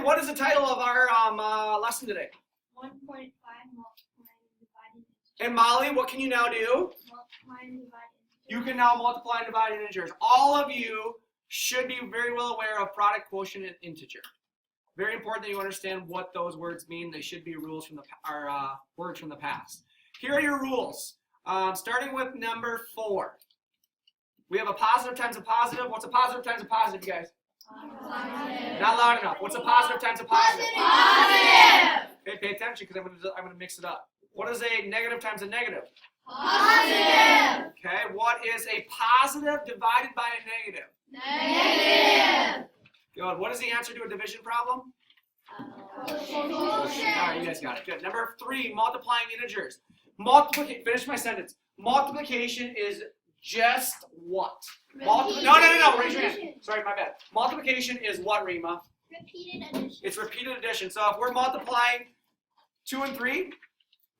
what is the title of our lesson today? 1.5 multiplying and dividing. And Molly, what can you now do? Multiplying and dividing. You can now multiply and divide integers. All of you should be very well aware of product, quotient, and integer. Very important that you understand what those words mean. They should be rules from words from the past. Here are your rules. Starting with number 4. We have a positive times a positive. What's a positive times a positive, you guys? Positive. Not loud enough. What's a positive times a positive? Positive. Okay, pay attention because I'm gonna mix it up. What is a negative times a negative? Positive. Okay, what is a positive divided by a negative? Negative. Good. What is the answer to a division problem? Quotient. All right, you guys got it. Good. Number 3, multiplying integers. Finish my sentence. Multiplication is just what? No. Raise your hand. Sorry, my bad. Multiplication is what, Rima? Repeated addition. It's repeated addition. So if we're multiplying 2 and 3,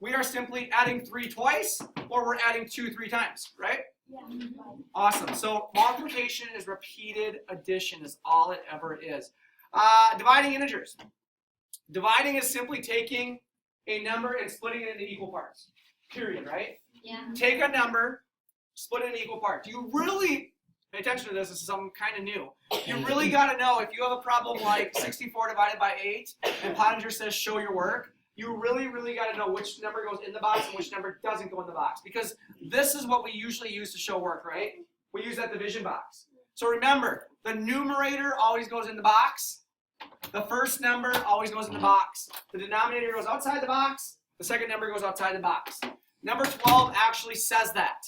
we are simply adding 3 twice, or we're adding 2 3 times, right? Yeah. Awesome. So multiplication is repeated addition is all it ever is. Dividing integers. Dividing is simply taking a number and splitting it into equal parts. Period, right? Yeah. Take a number, split it into equal parts. You really, pay attention to this, this is something kind of new. You really got to know if you have a problem like 64 divided by 8 and Pottinger says show your work, you really got to know which number goes in the box and which number doesn't go in the box. Because this is what we usually use to show work, right? We use that division box. So remember, the numerator always goes in the box. The first number always goes in the box. The denominator goes outside the box. The second number goes outside the box. Number 12 actually says that.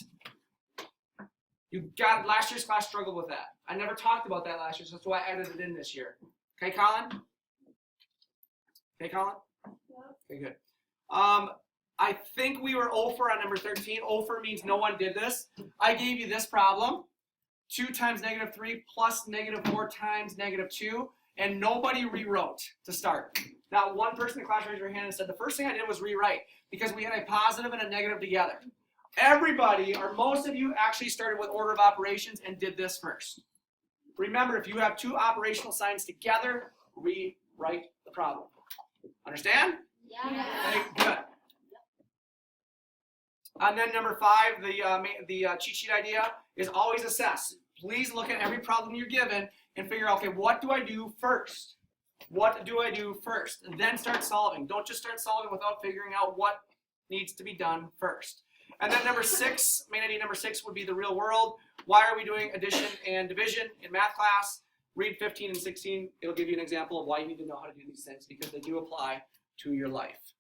Last year's class struggled with that. I never talked about that last year, so that's why I added it in this year. Okay, Colin? Okay, Colin? Okay, good. I think we were 0 for on number 13. 0 for means no one did this. I gave you this problem. 2 times negative 3 plus negative 4 times negative 2. And nobody rewrote to start. Not one person in the class raised their hand and said, the first thing I did was rewrite because we had a positive and a negative together. Everybody, or most of you, actually started with order of operations and did this first. Remember, if you have 2 operational signs together, rewrite the problem. Understand? Yeah. Okay, good. And then number 5, the cheat sheet idea is always assess. Please look at every problem you're given and figure out, okay, what do I do first? What do I do first? And then start solving. Don't just start solving without figuring out what needs to be done first. And then number 6, main idea number 6 would be the real world. Why are we doing addition and division in math class? Read 15 and 16. It'll give you an example of why you need to know how to do these things because they do apply to your life.